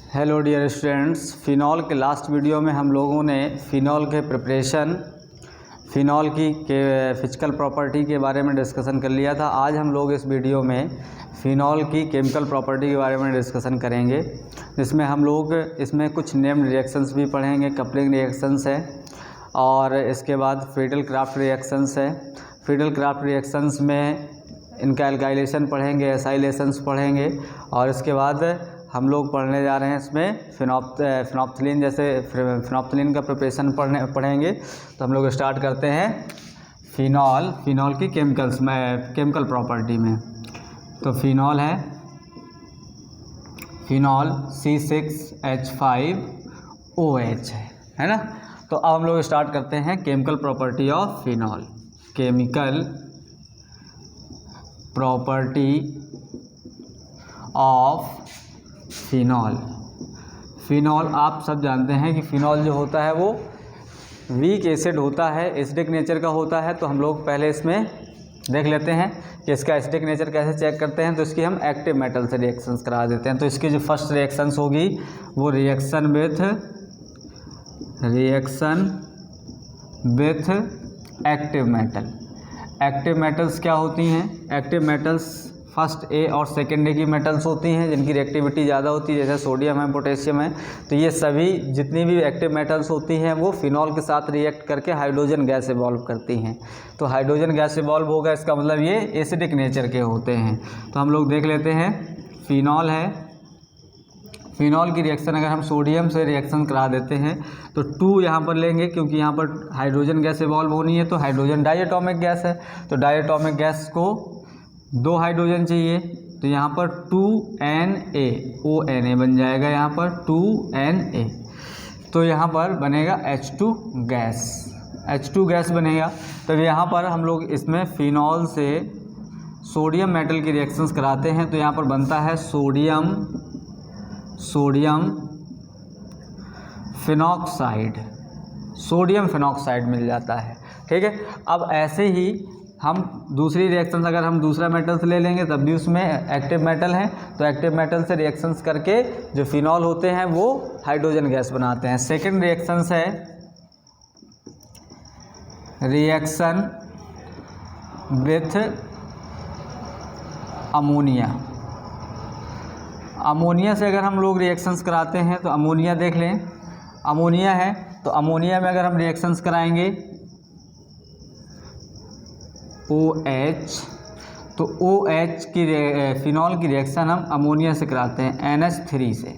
Hello dear students, phenol के last video में हम लोगों ने फ़िनॉल के प्रिपरेशन, फ़िनॉल की फिजिकल प्रॉपर्टी के बारे में डिस्कशन कर लिया था। आज हम लोग इस वीडियो में फ़िनॉल की केमिकल प्रॉपर्टी के बारे में डिस्कशन करेंगे, जिसमें हम लोग इसमें कुछ नेम्ड रिएक्शंस भी पढ़ेंगे। कपलिंग रिएक्शंस है और इसके बाद फ्रीडल-क्राफ्ट रिएक्शंस है। फ्रीडल-क्राफ्ट रिएक्शंस में इनका एल्काइलेशन पढ़ेंगे, एसाइलेशंस पढ़ेंगे और इसके बाद हम लोग पढ़ने जा रहे हैं इसमें फिनोप्थिलीन, जैसे फिनोप्थिलीन का प्रिपरेशन पढ़ेंगे। तो हम लोग स्टार्ट करते हैं फ़िनॉल की केमिकल प्रॉपर्टी में। तो फ़िनॉल है फ़िनॉल C6H5OH है ना। तो अब हम लोग स्टार्ट करते हैं chemical property of phenol. Chemical property of phenol आप सब जानते हैं कि फ़िनॉल जो होता है वो वीक एसिड होता है, एसिडिक नेचर का होता है। तो हम लोग पहले इसमें देख लेते हैं कि इसका एसिडिक नेचर कैसे चेक करते हैं। तो इसकी हम एक्टिव मेटल से रिएक्शंस करा देते हैं। तो इसकी जो फर्स्ट रिएक्शंस होगी वो reaction with active metal. Active metals क्या होती हैं? एक्टिव मेटल्स फर्स्ट ए और सेकेंड ए की मेटल्स होती हैं जिनकी रिएक्टिविटी ज़्यादा होती है, जैसे सोडियम है, पोटेशियम है। तो ये सभी जितनी भी एक्टिव मेटल्स होती हैं वो फ़िनॉल के साथ रिएक्ट करके हाइड्रोजन गैस इवॉल्व करती हैं। तो हाइड्रोजन गैस इवॉल्व होगा, इसका मतलब ये एसिडिक नेचर के होते हैं। तो हम लोग देख लेते हैं, फ़िनॉल है। फ़िनॉल की रिएक्शन अगर हम सोडियम से रिएक्शन करा देते हैं तो 2 यहाँ पर लेंगे, क्योंकि यहाँ पर हाइड्रोजन गैस इवॉल्व होनी है। तो हाइड्रोजन डायटोमिक गैस है, तो डायटोमिक गैस को 2 हाइड्रोजन चाहिए। तो यहाँ पर 2Na ONA बन जाएगा, यहाँ पर 2Na। तो यहाँ पर बनेगा H2 गैस बनेगा। तो यहाँ पर हम लोग इसमें फ़िनॉल से सोडियम मेटल की रिएक्शंस कराते हैं। तो यहाँ पर बनता है सोडियम फिनॉक्साइड मिल जाता है। ठीक है। अब ऐसे ही हम दूसरी रिएक्शंस अगर हम दूसरा मेटल से ले लेंगे तब भी उसमें एक्टिव मेटल है। तो एक्टिव मेटल से रिएक्शंस करके जो फ़िनॉल होते हैं वो हाइड्रोजन गैस बनाते हैं। सेकंड रिएक्शंस है रिएक्शन विथ अमोनिया। अमोनिया से अगर हम लोग रिएक्शंस कराते हैं तो अमोनिया देख लें, अमोनिया है। तो अमोनिया में अगर हम रिएक्शंस कराएंगे OH, तो OH की फ़िनॉल की रिएक्शन हम अमोनिया से कराते हैं NH3 से।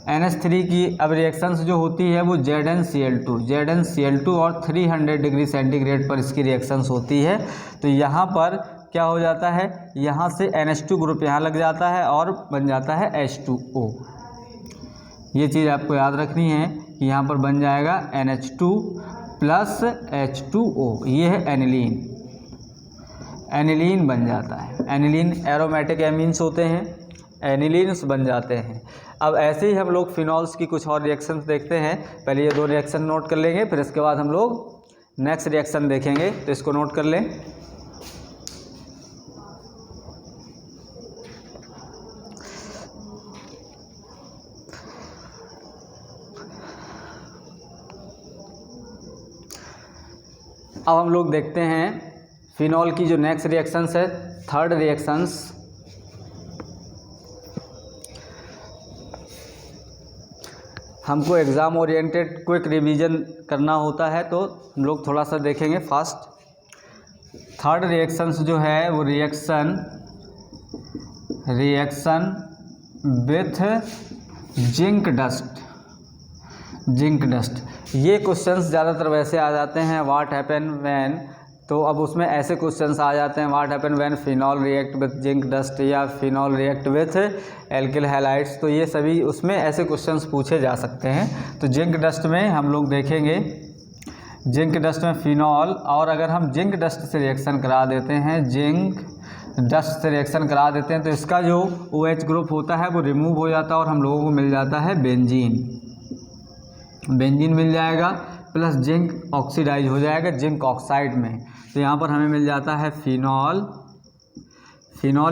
NH3 की अब रिएक्शंस जो होती है वो ZnCl2 और 300 डिग्री सेंटीग्रेड पर इसकी रिएक्शंस होती है। तो यहाँ पर क्या हो जाता है, यहाँ से NH2 ग्रुप यहाँ लग जाता है और बन जाता है H2O। ये चीज़ आपको याद रखनी है कि यहाँ पर बन जाएगा NH2 प्लस H2O। ये है एनिलीन बन जाता है। एनिलीन एरोमेटिक एमीन्स होते हैं, एनिलीन्स बन जाते हैं। अब ऐसे ही हम लोग फ़िनॉल्स की कुछ और रिएक्शंस देखते हैं। पहले ये 2 रिएक्शन नोट कर लेंगे, फिर इसके बाद हम लोग नेक्स्ट रिएक्शन देखेंगे। तो इसको नोट कर लें। अब हम लोग देखते हैं फ़िनॉल की जो नेक्स्ट रिएक्शंस है, थर्ड रिएक्शंस। हमको एग्ज़ाम ओरिएंटेड क्विक रिवीजन करना होता है तो हम लोग थोड़ा सा देखेंगे फास्ट। थर्ड रिएक्शंस जो है वो रिएक्शन विथ जिंक डस्ट। ये क्वेश्चंस ज़्यादातर वैसे आ जाते हैं, व्हाट हैपन व्हेन। तो अब उसमें ऐसे क्वेश्चंस आ जाते हैं, what happen when phenol react with zinc dust या phenol react with alkyl halides. तो ये सभी उसमें ऐसे क्वेश्चंस पूछे जा सकते हैं। तो जिंक डस्ट में हम लोग देखेंगे, जिंक डस्ट में फ़िनॉल, और अगर हम जिंक डस्ट से रिएक्शन करा देते हैं, तो इसका जो OH ग्रुप होता है वो रिमूव हो जाता है और हम लोगों को मिल जाता है बेंजीन मिल जाएगा, प्लस जिंक ऑक्सीडाइज हो जाएगा जिंक ऑक्साइड में। तो यहाँ पर हमें मिल जाता है फ़िनॉल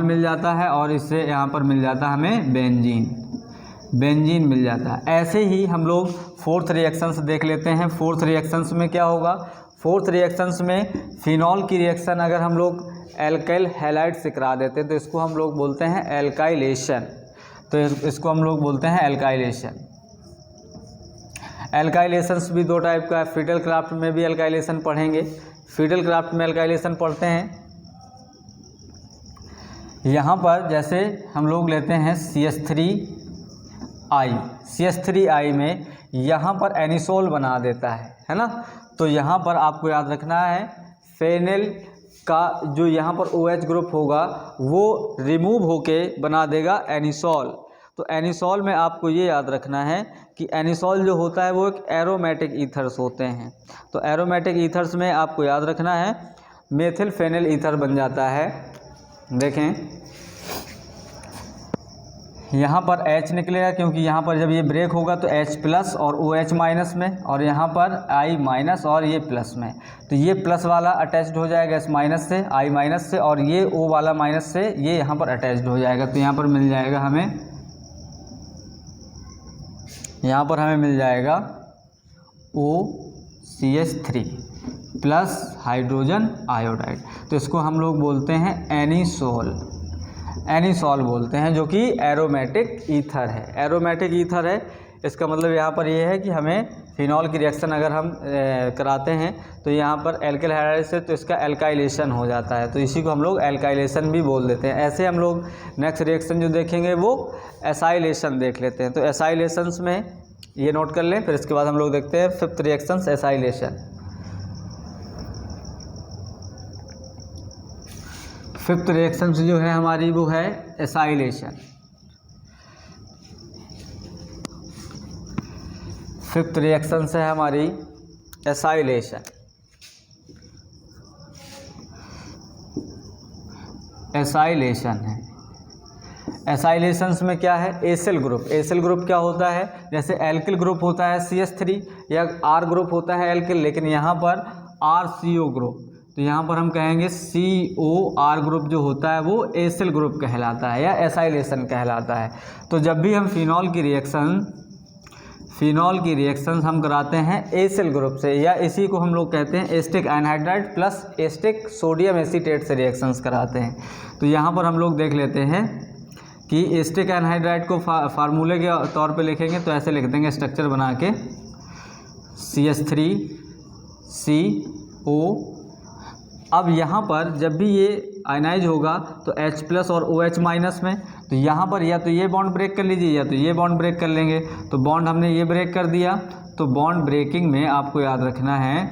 मिल जाता है और इससे यहाँ पर मिल जाता है हमें बेंजीन मिल जाता है। ऐसे ही हम लोग फोर्थ रिएक्शंस देख लेते हैं। फोर्थ रिएक्शंस में क्या होगा, फोर्थ रिएक्शंस में फिनॉल की रिएक्शन अगर हम लोग एल्काइल हैलाइड से करा देते हैं तो इसको हम लोग बोलते हैं एल्काइलेशन। तो इसको हम लोग बोलते हैं एल्काइलेशन। एल्काइलेशंस भी दो टाइप का है। फिडल क्राफ्ट में भी एल्काइलेशन पढ़ेंगे। फिडल क्राफ्ट में एल्काइलेशन पढ़ते हैं। यहाँ पर जैसे हम लोग लेते हैं CH3I, CH3I में यहाँ पर एनिसोल बना देता है ना। तो यहाँ पर आपको याद रखना है फेनिल का जो यहाँ पर OH ग्रुप होगा वो रिमूव होके बना देगा एनिसोल। तो एनिसोल में आपको ये याद रखना है कि एनिसोल जो होता है वो एक एरोमेटिक ईथर्स होते हैं। तो एरोमेटिक ईथर्स में आपको याद रखना है मेथिल फेनिल ईथर बन जाता है। देखें यहाँ पर H निकलेगा क्योंकि यहाँ पर जब ये ब्रेक होगा तो H प्लस और OH माइनस में, और यहाँ पर I माइनस और ये प्लस में। तो ये प्लस वाला अटैच्ड हो जाएगा इस माइनस से, I माइनस से, और ये O वाला माइनस से ये यहाँ पर अटैच्ड हो जाएगा। तो यहाँ पर मिल जाएगा हमें, यहाँ पर हमें मिल जाएगा OCH3 प्लस हाइड्रोजन आयोडाइड। तो इसको हम लोग बोलते हैं एनिसोल, एनिसोल बोलते हैं, जो कि एरोमेटिक ईथर है। एरोमेटिक ईथर है, इसका मतलब यहाँ पर ये है कि हमें फिनॉल की रिएक्शन अगर हम कराते हैं तो यहाँ पर एल्काइल हाइड्राइड से तो इसका एल्काइलेशन हो जाता है। तो इसी को हम लोग एल्काइलेशन भी बोल देते हैं। ऐसे हम लोग नेक्स्ट रिएक्शन जो देखेंगे वो एसाइलेशन देख लेते हैं। तो एसाइलेशंस में ये नोट कर लें, फिर इसके बाद हम लोग देखते हैं fifth reactions acylation. Fifth reaction जो है हमारी वो है एसाइलेशन। फिफ्थ रिएक्शन से है हमारी एसाइलेशन। एसाइलेशन है, एसाइलेशंस में क्या है, एसिल ग्रुप। एसिल ग्रुप क्या होता है, जैसे एल्किल ग्रुप होता है CH3 या R ग्रुप होता है एल्किल, लेकिन यहाँ पर RCO ग्रुप। तो यहाँ पर हम कहेंगे COR ग्रुप जो होता है वो एसिल ग्रुप कहलाता है या एसाइलेशन कहलाता है। तो जब भी हम फिनॉल की रिएक्शन हम कराते हैं एसिल ग्रुप से, या इसी को हम लोग कहते हैं asterisk anhydride plus asterisk sodium acetate से रिएक्शंस कराते हैं। तो यहाँ पर हम लोग देख लेते हैं कि एस्टिक एनहाइड्राइड को फार्मूले के तौर पे लिखेंगे तो ऐसे लिख देंगे स्ट्रक्चर बना के CH3CO। अब यहाँ पर जब भी ये आयनाइज होगा तो H प्लस और OH माइनस में, तो यहाँ पर या तो ये बॉन्ड ब्रेक कर लीजिए या तो ये बॉन्ड ब्रेक कर लेंगे। तो बॉन्ड हमने ये ब्रेक कर दिया, तो बॉन्ड ब्रेकिंग में आपको याद रखना है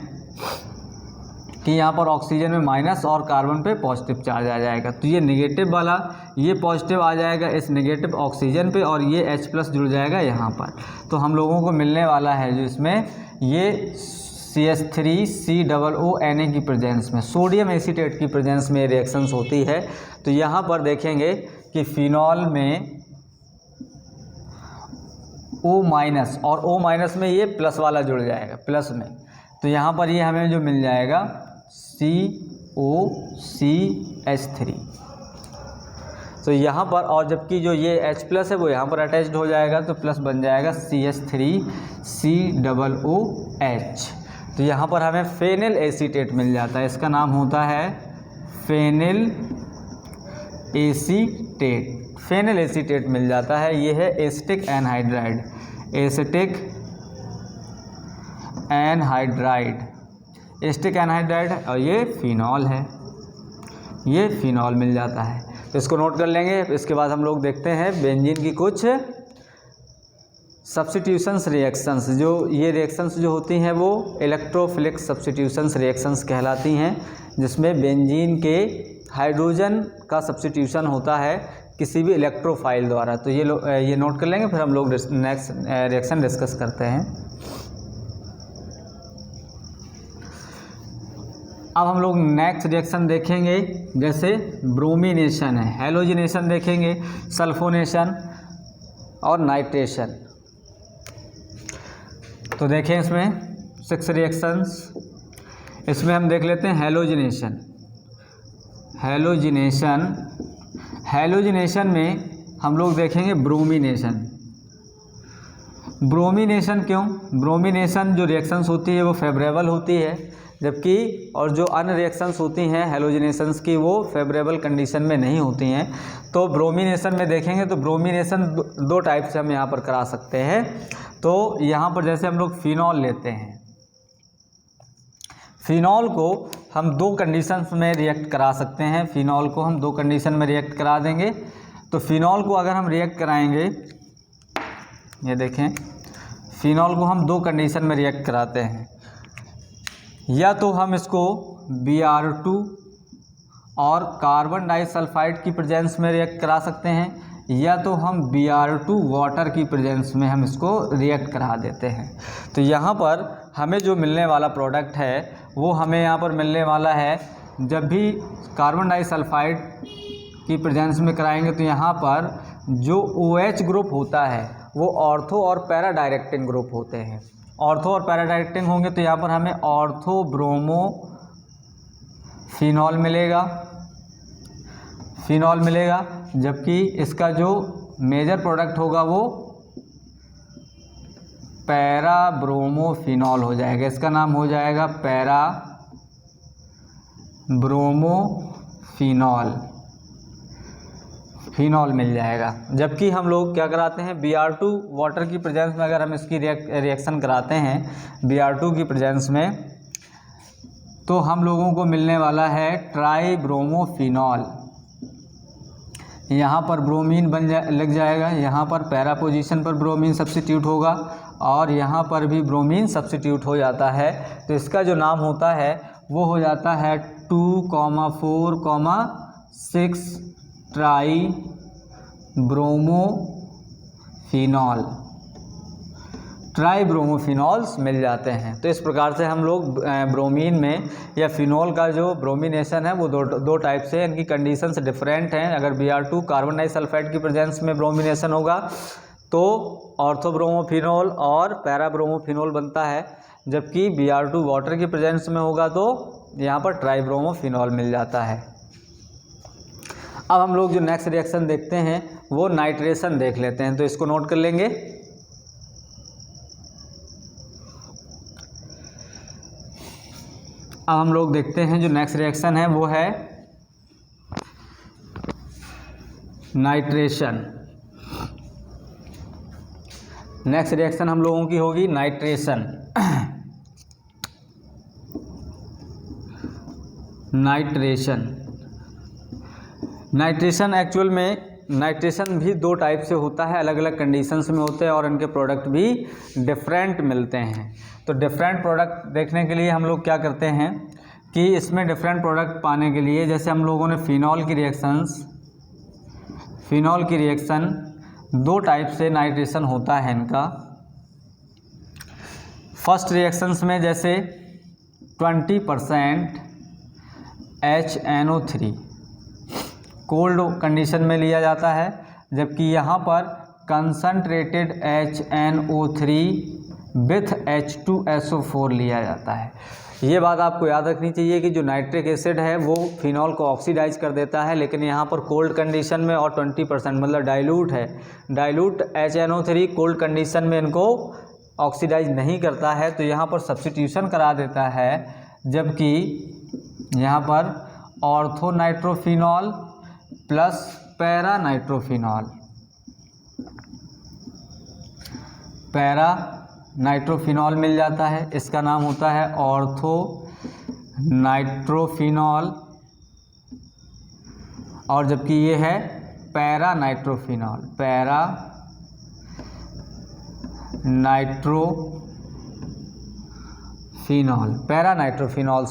कि यहाँ पर ऑक्सीजन में माइनस और कार्बन पे पॉजिटिव चार्ज आ जाएगा। तो ये नेगेटिव वाला ये पॉजिटिव आ जाएगा इस नेगेटिव ऑक्सीजन पे, और ये H प्लस जुड़ जाएगा यहाँ पर। तो हम लोगों को मिलने वाला है जो इसमें ये CH3COO Na की प्रेजेंस में, सोडियम एसीटेट की प्रेजेंस में रिएक्शंस होती है। तो यहाँ पर देखेंगे कि फिनॉल में O माइनस और O माइनस में ये प्लस वाला जुड़ जाएगा प्लस में। तो यहाँ पर ये हमें जो मिल जाएगा COCH3। तो यहाँ पर और जबकि जो ये H प्लस है वो यहाँ पर अटैच्ड हो जाएगा तो प्लस बन जाएगा CH3COOH। तो यहाँ पर हमें फेनिल एसीटेट मिल जाता है, इसका नाम होता है फेनिल एसीटेट। फेनिल एसीटेट मिल जाता है, ये है acetic anhydride, acetic anhydride, acetic anhydride, और ये फिनॉल है, ये फिनॉल मिल जाता है। तो इसको नोट कर लेंगे। इसके बाद हम लोग देखते हैं बेंजीन की कुछ सब्स्टिट्यूशंस रिएक्शंस। जो ये रिएक्शंस जो होती हैं वो इलेक्ट्रोफिलिक सब्स्टिट्यूशंस रिएक्शंस कहलाती हैं, जिसमें बेंजीन के हाइड्रोजन का सब्स्टिट्यूशन होता है किसी भी इलेक्ट्रोफाइल द्वारा। तो ये नोट कर लेंगे, फिर हम लोग नेक्स्ट रिएक्शन डिस्कस करते हैं। अब हम लोग नेक्स्ट रिएक्शन देखेंगे, जैसे ब्रोमिनेशन है, हैलोजिनेशन देखेंगे, सल्फोनेशन और नाइट्रेशन। तो देखें इसमें 6 रिएक्शंस। इसमें हम देख लेते हैं हैलोजिनेशन। हैलोजिनेशन में हम लोग देखेंगे ब्रोमिनेशन। ब्रोमिनेशन क्यों? ब्रोमिनेशन जो रिएक्शंस होती है वो फेवरेबल होती है, जबकि और जो अन्य रिएक्शंस होती हैं हेलोजिनेशंस की वो फेवरेबल कंडीशन में नहीं होती हैं। तो ब्रोमिनेशन में देखेंगे तो ब्रोमिनेशन दो टाइप से हम यहाँ पर करा सकते हैं। तो यहाँ पर जैसे हम लोग फिनॉल लेते हैं, फिनॉल को हम दो कंडीशंस में रिएक्ट करा सकते हैं। फिनॉल को हम दो कंडीशन में रिएक्ट करा देंगे। तो फिनॉल को अगर हम रिएक्ट कराएंगे, ये देखें, फिनॉल को हम दो कंडीशन में रिएक्ट कराते हैं। या तो हम इसको Br2 और कार्बन डाइसल्फाइड की प्रेजेंस में रिएक्ट करा सकते हैं, या तो हम Br2 वाटर की प्रेजेंस में हम इसको रिएक्ट करा देते हैं। तो यहाँ पर हमें जो मिलने वाला प्रोडक्ट है वो हमें यहाँ पर मिलने वाला है, जब भी कार्बन डाइसल्फाइड की प्रेजेंस में कराएंगे तो यहाँ पर जो OH ग्रुप होता है वो ऑर्थो और पैरा डायरेक्टिंग ग्रुप होते हैं। ऑर्थो और पैरा डायरेक्टिंग होंगे तो यहाँ पर हमें ऑर्थो ब्रोमो फिनॉल मिलेगा, फिनॉल मिलेगा, जबकि इसका जो मेजर प्रोडक्ट होगा वो पैरा ब्रोमो फिनॉल हो जाएगा। इसका नाम हो जाएगा पैरा ब्रोमो फिनॉल, फिनॉल मिल जाएगा। जबकि हम लोग क्या कराते हैं, Br2 वाटर की प्रेजेंस में अगर हम इसकी रिएक्शन कराते हैं Br2 की प्रेजेंस में, तो हम लोगों को मिलने वाला है ट्राई ब्रोमो फिनॉल। यहाँ पर ब्रोमीन लग जाएगा, यहाँ पर पैरा पोजीशन पर ब्रोमीन सब्स्टिट्यूट होगा और यहाँ पर भी ब्रोमीन सब्स्टिट्यूट हो जाता है। तो इसका जो नाम होता है वो हो जाता है 2,4,6 ट्राई ब्रोमो फिनॉल, ट्राई ब्रोमोफिनॉल्स मिल जाते हैं। तो इस प्रकार से हम लोग ब्रोमीन में या फिनॉल का जो ब्रोमिनेशन है वो दो टाइप से, इनकी कंडीशंस डिफरेंट हैं। अगर Br2 कार्बन डाइसल्फाइड की प्रेजेंस में ब्रोमिनेशन होगा तो ऑर्थोब्रोमोफिनॉल और पैराब्रोमोफिनॉल बनता है, जबकि Br2 वाटर की प्रेजेंस में होगा तो यहाँ पर ट्राईब्रोमोफिनॉल मिल जाता है। अब हम लोग जो नेक्स्ट रिएक्शन देखते हैं वो नाइट्रेशन देख लेते हैं, तो इसको नोट कर लेंगे। अब हम लोग देखते हैं जो नेक्स्ट रिएक्शन है वो है नाइट्रेशन। नेक्स्ट रिएक्शन हम लोगों की होगी नाइट्रेशन। नाइट्रेशन एक्चुअल में नाइट्रेशन भी दो टाइप से होता है, अलग अलग कंडीशंस में होते हैं और इनके प्रोडक्ट भी डिफरेंट मिलते हैं। तो डिफरेंट प्रोडक्ट देखने के लिए हम लोग क्या करते हैं कि इसमें डिफरेंट प्रोडक्ट पाने के लिए, जैसे हम लोगों ने फिनॉल की रिएक्शन दो टाइप से नाइट्रेशन होता है इनका। फर्स्ट रिएक्शंस में जैसे 20% HNO3 कोल्ड कंडीशन में लिया जाता है, जबकि यहाँ पर कंसनट्रेटेड HNO3 विथ H2SO4 लिया जाता है। ये बात आपको याद रखनी चाहिए कि जो नाइट्रिक एसिड है वो फिनॉल को ऑक्सीडाइज कर देता है, लेकिन यहाँ पर कोल्ड कंडीशन में और 20% मतलब डाइल्यूट है, डाइल्यूट HNO3 कोल्ड कंडीशन में इनको ऑक्सीडाइज नहीं करता है, तो यहाँ पर सब्स्टिट्यूशन करा देता है। जबकि यहाँ पर ऑर्थोनाइट्रोफिनॉल प्लस पैरा नाइट्रोफिनॉल मिल जाता है। इसका नाम होता है ऑर्थो नाइट्रोफिनॉल, और जबकि ये है पैरा नाइट्रोफिनॉल्स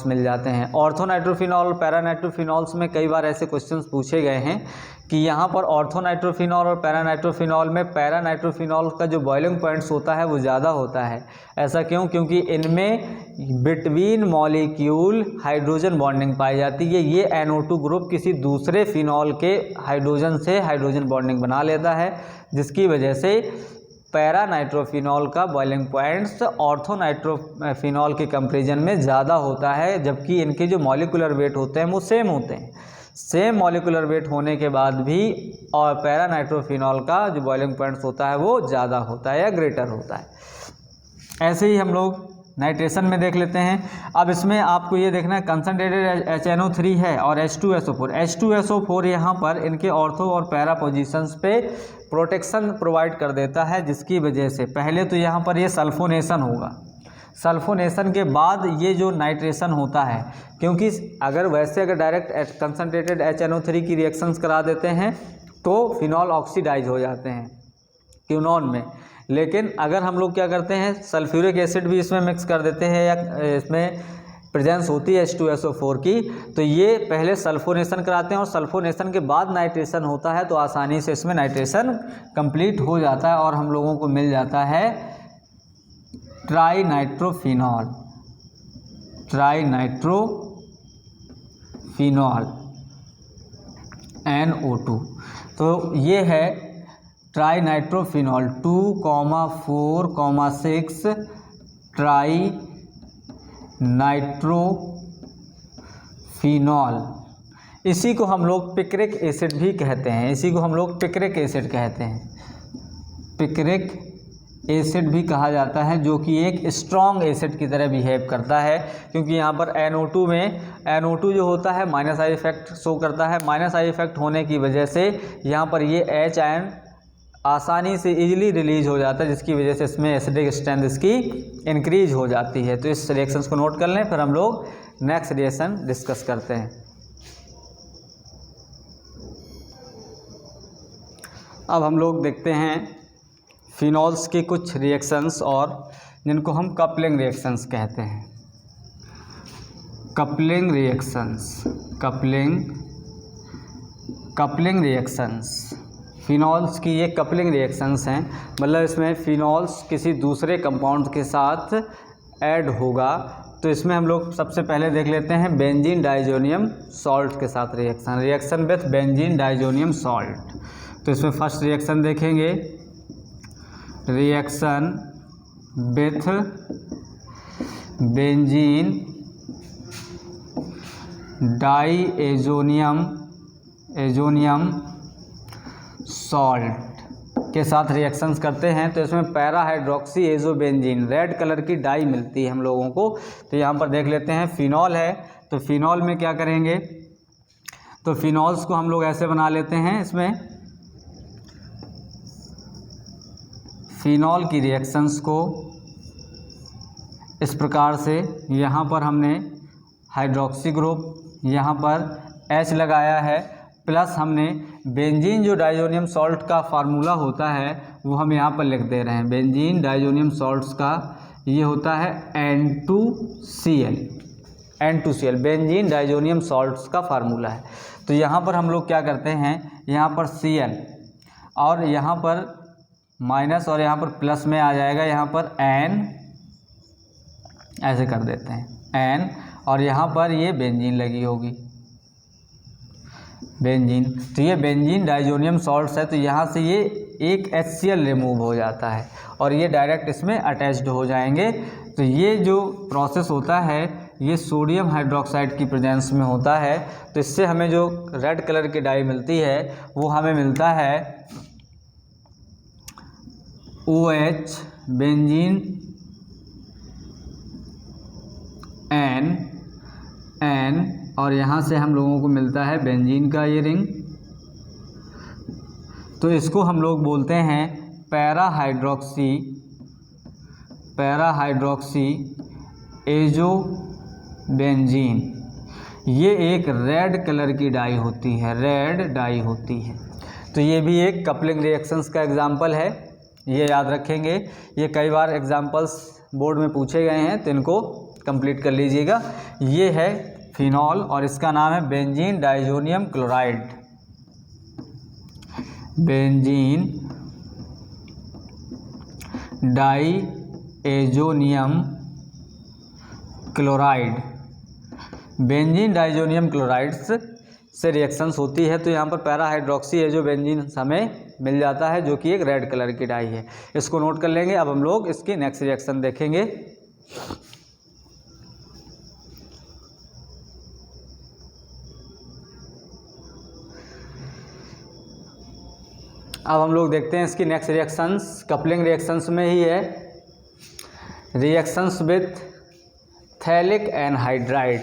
मिल जाते हैं। ऑर्थोनाइट्रोफिनॉल पैरानाइट्रोफिनॉल्स में कई बार ऐसे क्वेश्चंस पूछे गए हैं कि यहाँ पर ऑर्थोनाइट्रोफिनॉल और पैरानाइट्रोफिनॉल में पैरानाइट्रोफिनॉल का जो बॉइलिंग पॉइंट्स होता है वो ज़्यादा होता है। ऐसा क्यों? क्योंकि इनमें बिटवीन मॉलिक्यूल हाइड्रोजन बॉन्डिंग पाई जाती है। ये NO2 ग्रुप किसी दूसरे फिनॉल के हाइड्रोजन से हाइड्रोजन बॉन्डिंग बना लेता है, जिसकी वजह से पैरानाइट्रोफिनॉल का बॉइलिंग पॉइंट्स ऑर्थोनाइट्रोफिनॉल के कंपेरिजन में ज़्यादा होता है, जबकि इनके जो मॉलिकुलर वेट होते हैं वो सेम होते हैं। सेम मॉलिक्यूलर वेट होने के बाद भी और पैरा नाइट्रोफिनॉल का जो बॉइलिंग पॉइंट्स होता है वो ज़्यादा होता है या ग्रेटर होता है। ऐसे ही हम लोग नाइट्रेशन में देख लेते हैं। अब इसमें आपको ये देखना है कंसनट्रेटेड HNO3 है और H2SO4। H2SO4 यहाँ पर इनके ऑर्थो और पैरा पोजीशंस पे प्रोटेक्शन प्रोवाइड कर देता है, जिसकी वजह से पहले तो यहाँ पर ये सल्फोनेशन होगा, सल्फोनेशन के बाद ये जो नाइट्रेशन होता है, क्योंकि अगर डायरेक्ट कंसनट्रेटेड HNO3 की रिएक्शंस करा देते हैं तो फिनॉल ऑक्सीडाइज हो जाते हैं क्यूनॉन में, लेकिन अगर हम लोग क्या करते हैं सल्फ्यूरिक एसिड भी इसमें मिक्स कर देते हैं या इसमें प्रेजेंस होती है H2SO4 की, तो ये पहले सल्फोनेशन कराते हैं और सल्फोनेशन के बाद नाइट्रेशन होता है, तो आसानी से इसमें नाइट्रेशन कंप्लीट हो जाता है और हम लोगों को मिल जाता है ट्राईनाइट्रोफिनॉल NO2। तो ये है ट्राईनाइट्रोफिनॉल 2,4,6 ट्राईनाइट्रोफिनॉल। इसी को हम लोग पिक्रिक एसिड भी कहते हैं, पिक्रिक एसिड भी कहा जाता है, जो कि एक स्ट्रॉन्ग एसिड की तरह बिहेव करता है, क्योंकि यहाँ पर NO2 में NO2 जो होता है माइनस आई इफेक्ट शो करता है। माइनस आई इफेक्ट होने की वजह से यहाँ पर ये H आयन आसानी से इजीली रिलीज हो जाता है, जिसकी वजह से इसमें एसिडिक स्ट्रेंथ इसकी इंक्रीज हो जाती है। तो इस रिएक्शंस को नोट कर लें, फिर हम लोग नेक्स्ट रिएक्शन डिस्कस करते हैं। अब हम लोग देखते हैं फिनॉल्स की कुछ रिएक्शंस और जिनको हम कपलिंग रिएक्शंस कहते हैं। कपलिंग रिएक्शंस फिनॉल्स की ये कपलिंग रिएक्शंस हैं, मतलब इसमें फिनॉल्स किसी दूसरे कंपाउंड के साथ ऐड होगा। तो इसमें हम लोग सबसे पहले देख लेते हैं बेंजीन डाइजोनियम सॉल्ट के साथ reaction with benzene diazonium salt. तो इसमें फर्स्ट रिएक्शन देखेंगे, reaction with benzene diazonium salt के साथ रिएक्शंस करते हैं। तो इसमें para hydroxy azobenzene red colour की डाई मिलती है हम लोगों को। तो यहाँ पर देख लेते हैं फिनॉल है, तो फिनॉल में क्या करेंगे, तो फिनॉल्स को हम लोग ऐसे बना लेते हैं। इसमें फिनॉल की रिएक्शंस को इस प्रकार से, यहाँ पर हमने हाइड्रोक्सी ग्रुप, यहाँ पर H लगाया है, प्लस हमने बेंजीन जो डाइजोनियम सॉल्ट का फार्मूला होता है वो हम यहाँ पर लिख दे रहे हैं। बेंजीन डाइजोनियम सॉल्ट्स का ये होता है N2Cl, बेंजीन डाइजोनियम सॉल्ट्स का फार्मूला है। तो यहाँ पर हम लोग क्या करते हैं, यहाँ पर Cl और यहाँ पर माइनस और यहाँ पर प्लस में आ जाएगा, यहाँ पर N ऐसे कर देते हैं N, और यहाँ पर ये बेंजीन लगी होगी, बेंजीन। तो ये बेंजीन डाइजोनियम सॉल्ट्स है, तो यहाँ से ये एक HCl रिमूव हो जाता है और ये डायरेक्ट इसमें अटैच्ड हो जाएंगे। तो ये जो प्रोसेस होता है ये सोडियम हाइड्रोक्साइड की प्रेजेंस में होता है। तो इससे हमें जो रेड कलर की डाई मिलती है वो हमें मिलता है OH बेंजीन N और यहाँ से हम लोगों को मिलता है बेंजीन का ये रिंग। तो इसको हम लोग बोलते हैं पैरा हाइड्रोक्सी एजोबेंजीन। ये एक रेड कलर की डाई होती है, तो ये भी एक कपलिंग रिएक्शंस का एग्जाम्पल है, ये याद रखेंगे। ये कई बार एग्जाम्पल्स बोर्ड में पूछे गए हैं, तो इनको कंप्लीट कर लीजिएगा। ये है फिनॉल और इसका नाम है benzene diazonium chloride, benzene diazonium chloride. Benzene diazonium chlorides से रिएक्शंस होती है। तो यहाँ पर पैरा हाइड्रोक्सी एजोबेंजीन हमें मिल जाता है, जो कि एक रेड कलर की डाई है। इसको नोट कर लेंगे। अब हम लोग इसकी नेक्स्ट रिएक्शन देखेंगे। अब हम लोग देखते हैं इसकी नेक्स्ट रिएक्शंस, कपलिंग रिएक्शंस में ही है, reactions with phthalic anhydride.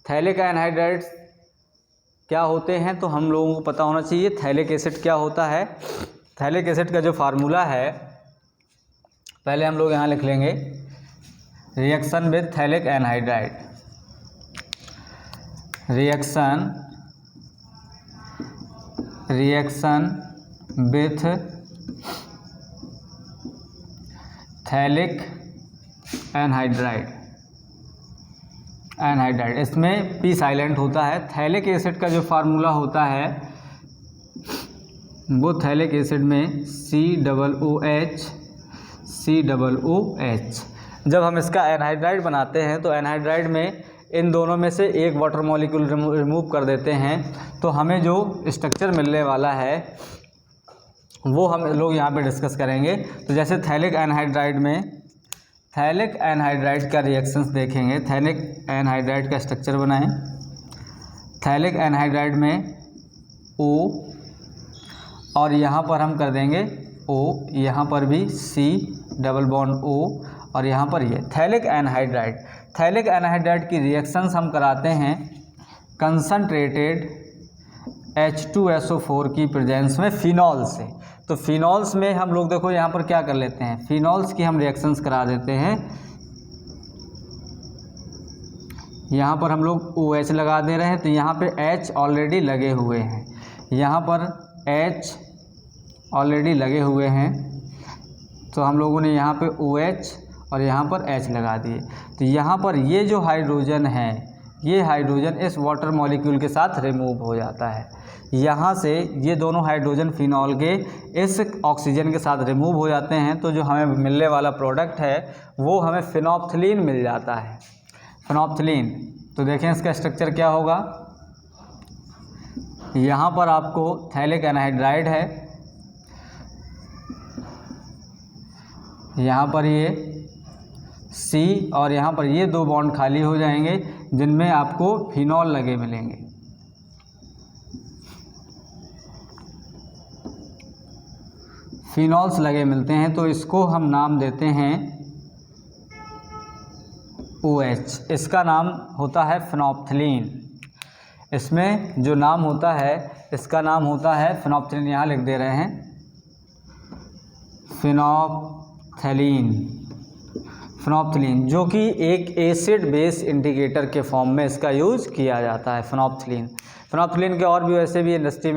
Phthalic anhydride क्या होते हैं तो हम लोगों को पता होना चाहिए। थैलिक एसिड क्या होता है, थैलिक एसिड का जो फार्मूला है पहले हम लोग यहाँ लिख लेंगे, reaction with phthalic anhydride, reaction with phthalic anhydride, इसमें पी साइलेंट होता है। थैलिक एसिड का जो फार्मूला होता है वो थैलिक एसिड में COOH। जब हम इसका एनहाइड्राइड बनाते हैं तो एनहाइड्राइड में इन दोनों में से एक वाटर मॉलिक्यूल रिमूव कर देते हैं, तो हमें जो स्ट्रक्चर मिलने वाला है वो हम लोग यहाँ पे डिस्कस करेंगे। तो जैसे थैलिक एनहाइड्राइड में, थैलिक एनहाइड्राइड का रिएक्शंस देखेंगे, थैलिक एनहाइड्राइड का स्ट्रक्चर बनाएं। थैलिक एनहाइड्राइड में O और यहाँ पर हम कर देंगे O, यहाँ पर भी C डबल बॉन्ड O और यहाँ पर ये थैलिक एनहाइड्राइड। थैलिक एनहाइड्राइड की रिएक्शंस हम कराते हैं कंसनट्रेटेड H2SO4 की प्रेजेंस में फिनॉल से। तो फिनॉल्स में हम लोग देखो यहाँ पर क्या कर लेते हैं, फिनॉल्स की हम रिएक्शंस करा देते हैं। यहाँ पर हम लोग OH लगा दे रहे हैं, तो यहाँ पे H ऑलरेडी लगे हुए हैं, यहाँ पर H ऑलरेडी लगे हुए हैं, तो हम लोगों ने यहाँ पे OH और यहाँ पर H लगा दिए। तो यहाँ पर ये जो हाइड्रोजन है, ये हाइड्रोजन इस वाटर मॉलिक्यूल के साथ रिमूव हो जाता है। यहाँ से ये दोनों हाइड्रोजन फिनॉल के इस ऑक्सीजन के साथ रिमूव हो जाते हैं, तो जो हमें मिलने वाला प्रोडक्ट है वो हमें फिनोप्थिलीन मिल जाता है, फिनोप्थिलीन। तो देखें इसका स्ट्रक्चर क्या होगा, यहाँ पर आपको थैलिक एनहाइड्राइड है, यहाँ पर ये C और यहाँ पर ये दो बॉन्ड खाली हो जाएंगे जिनमें आपको फिनॉल लगे मिलेंगे। फिनॉल्स लगे मिलते हैं, तो इसको हम नाम देते हैं OH। इसका नाम होता है फिनोप्थिलीन। इसमें जो नाम होता है इसका नाम होता है फिनोप्थिलीन, यहाँ लिख दे रहे हैं फिनोप्थिलीन, जो कि एक एसिड बेस इंडिकेटर के फॉर्म में इसका यूज़ किया जाता है। फिनोप्थिलीन के और भी वैसे भी इंडस्ट्री